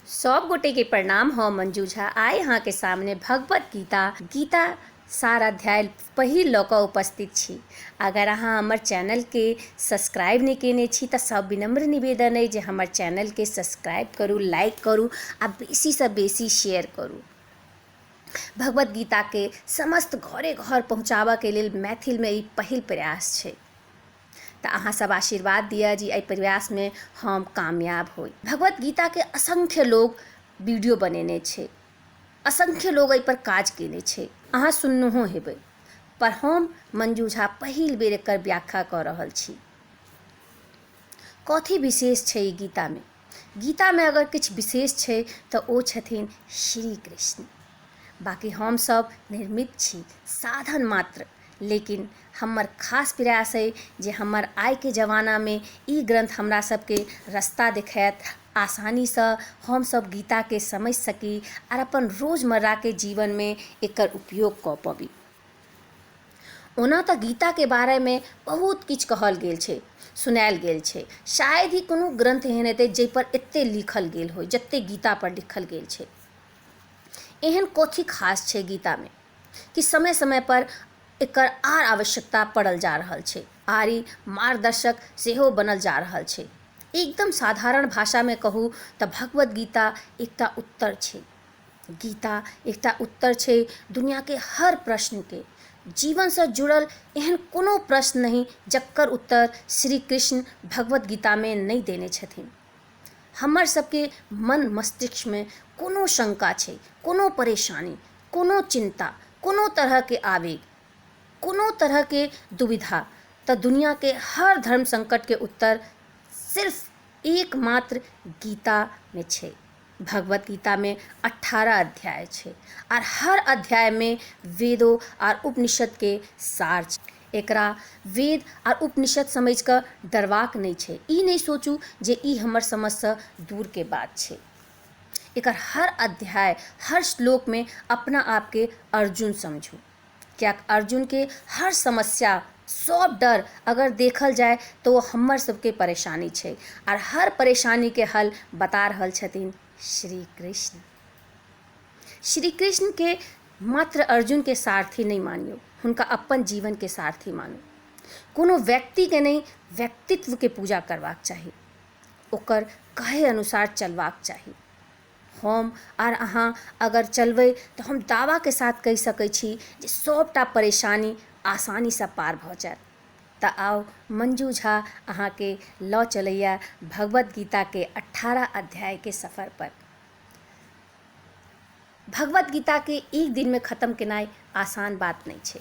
सब गोटे के प्रणाम। हम मंजू झा आए यहाँ के सामने भगवत गीता सार अध्याय पहिल लऽ कऽ उपस्थित छी। अगर अहाँ हमर चैनल के सब्सक्राइब नहीं केने छी तऽ सब विनम्र निवेदन है जे हमर चैनल के सब्सक्राइब करू, लाइक करू आ बेसी से बेसी शेयर करू। भगवत गीता के समस्त घरे घर पहुँचाबऽ के लेल मैथिल में ई पहिल प्रयास छै। तो अहाँ सब आशीर्वाद दिया जी एहि प्रयास में हम कामयाब होई। भगवत गीता के असंख्य लोग वीडियो बनेने छे, असंख्य लोग एहि पर काज केने छे, अहाँ सुननहो हेबै, पर हम मंजू झा पहिल बेर एकर व्याख्या कऽ रहल छी। कथी विशेष छै ई गीता में अगर किछु विशेष छै तऽ ओ छथिन श्री कृष्ण। बाकी हम सब निर्मित छी, साधन मात्र, लेकिन हमर खास प्रयास है जे हमर आइ के ज़माना में ई ग्रंथ हमरा सबके रास्ता दिखाएत, आसानी से हम सब गीता के समझ सकी और अपन रोजमर्रा के जीवन में एकर उपयोग कऽ पबी। ओना तऽ गीता के बारे में बहुत किछु कहल गेल छै, सुनायल गेल छै। शायद ही कोनो ग्रंथ एहन हेतै जै पर एते लिखल गेल होय जते गीता पर लिखल गेल छै। एहन कथी खास छै गीता में कि समय समय पर एकर आर आवश्यकता पड़ल जा रहल छै, आर ई मार्गदर्शक सेहो बनल जा रहल छै। एकदम साधारण भाषा में कहूँ तऽ भगवत गीता एकटा उत्तर छै। गीता एकटा उत्तर छै दुनिया के हर प्रश्न के। जीवन से जुड़ल एहन कोनो प्रश्न नहीं जकर उत्तर श्री कृष्ण भगवत गीता में नहीं देने छथिन। हमर सबके मन मस्तिष्क में कोनो शंका छै, कोनो परेशानी, कोनो चिंता, कोनो तरह के आवेग, कोनो तरह के दुविधा, तो दुनिया के हर धर्म संकट के उत्तर सिर्फ एकमात्र गीता में छे। भगवत गीता में 18 अध्याय छे और हर अध्याय में वेदों और उपनिषद के सार छे। एकरा वेद और उपनिषद समझ कर डरवाक नहीं छे। ई नहीं सोचू जे ई हमर समझ से दूर के बात छे। एकर हर अध्याय, हर श्लोक में अपना आप के अर्जुन समझू। क्या अर्जुन के हर समस्या, सब डर अगर देखल जाए तो वो हमर सबके परेशानी छे और हर परेशानी के हल बता रहल छथिन श्री कृष्ण। श्री कृष्ण के मात्र अर्जुन के सारथी नहीं मानियो, हुनका अपन जीवन के सारथी मानो। कोनो व्यक्ति के नहीं, व्यक्तित्व के पूजा करवाक चाही, ओकर कहे अनुसार चलवाक चाही। हम और अहाँ अगर चलबै तो हम दावा के साथ कह सकै छी जे सबटा परेशानी आसानी से पार भ जाएत। तऽ आओ मंजू झा अहाँ के लऽ चलैया भगवत गीता के 18 अध्याय के सफर पर। भगवत गीता के एक दिन में खत्म केनाइ आसान बात नहीं छे।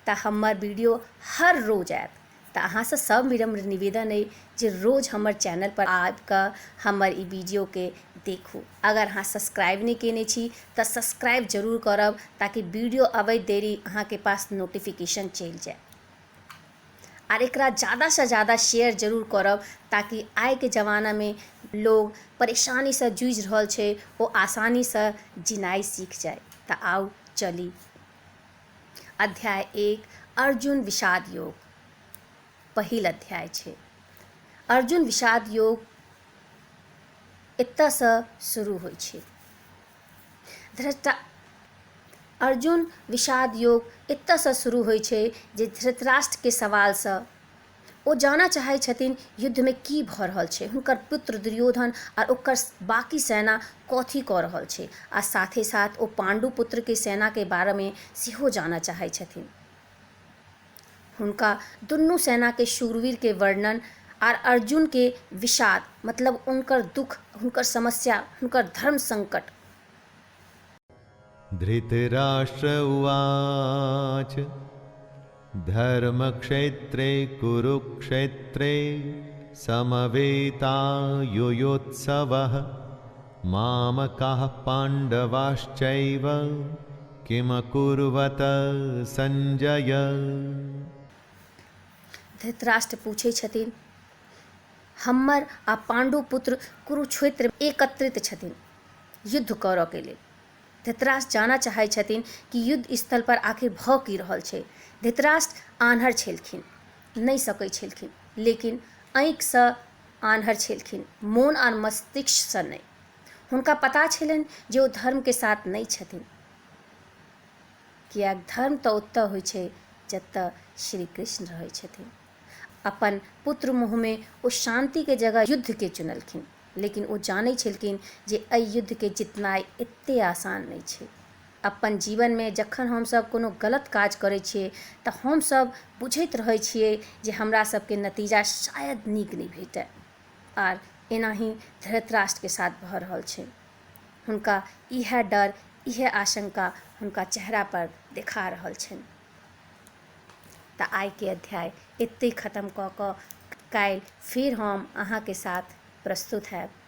तऽ हमर वीडियो हर रोज आयत, तऽ अहाँ से सब विनम्र निवेदन है जे रोज हमर चैनल पर आबिकऽ हमर ई वीडियो के देखू। अगर अहाँ सब्सक्राइब नहीं केने छी तऽ सब्सक्राइब जरूर करब ताकि वीडियो अबैत देरी अहाँ के पास नोटिफिकेशन चलि जाए। और एकरा ज़्यादा से ज़्यादा शेयर जरूर करब ताकि आइ के ज़माना में लोग परेशानी से जूझ रहल छे वो आसानी से जिनाई सीख जाए। तऽ आओ चली। अध्याय 1 अर्जुन विषाद योग पहिल अध्याय छे। अर्जुन विषाद योग एतऽ से शुरू होइ छे। अर्जुन विषाद योग एतऽ से शुरू होइ छे जे धृतराष्ट्र के सवाल से ओ जाना चाहे छथिन युद्ध में की भऽ रहल छे, हुनकर पुत्र दुर्योधन और ओकर बाकी सेना कथी कऽ रहल छे, आ साथे साथ ओ पांडु पुत्र के सेना के बारे में सेहो जाना चाहे छथिन। हुनका दुनू सेना के शूरवीर के वर्णन और अर्जुन के विषाद मतलब उनकर दुख, उनकर समस्या, उनकर धर्म संकट। धृतराष्ट्र उवाच धर्मक्षेत्रे कुरुक्षेत्रे समवेतायुयोत्सवः मामकाः पाण्डवाश्चैव किमकुर्वत संजय। धृतराष्ट्र पूछे छथिन, हमर आ पांडु पुत्र कुरुक्षेत्र एकत्रित छथिन युद्ध करऽ के लेल। धृतराष्ट्र जाना चाहे छथिन कि युद्ध स्थल पर आखिर भऽ की रहल छै। धृतराष्ट्र आन्हर छलखिन, नहीं सकै छलखिन, लेकिन आँखि से आन्हर छलखिन, मोन और मस्तिष्क से नहीं। हुनका पता छलनि जे ओ धर्मके साथ नहि छथिन, किएक धर्म तऽ ओतऽ होइ छै जतऽ श्री कृष्ण रहै छथिन। अपन पुत्र मुँहमे ओ शान्तिके जगह युद्धके चुनलखिन, लेकिन ओ जानै छलखिन जे एहि युद्धके जितनाइ एतेक आसान नहि छै। अपन जीवनमे जखन हमसब कोनो गलत काज करै छियै तऽ हमसब बुझैत रहै छियै जे हमरा सबके नतीजा शायद नीक नहि भेटै, आर एनाही धृतराष्ट्रके साथ भऽ रहल छै। हुनका इएह डर, इएह आशंका हुनका चेहरा पर देखा रहल छनि। तऽ आइके अध्याय एतै खत्म कऽ कऽ काल्हि फेर हम अहाँके साथ प्रस्तुत हैब।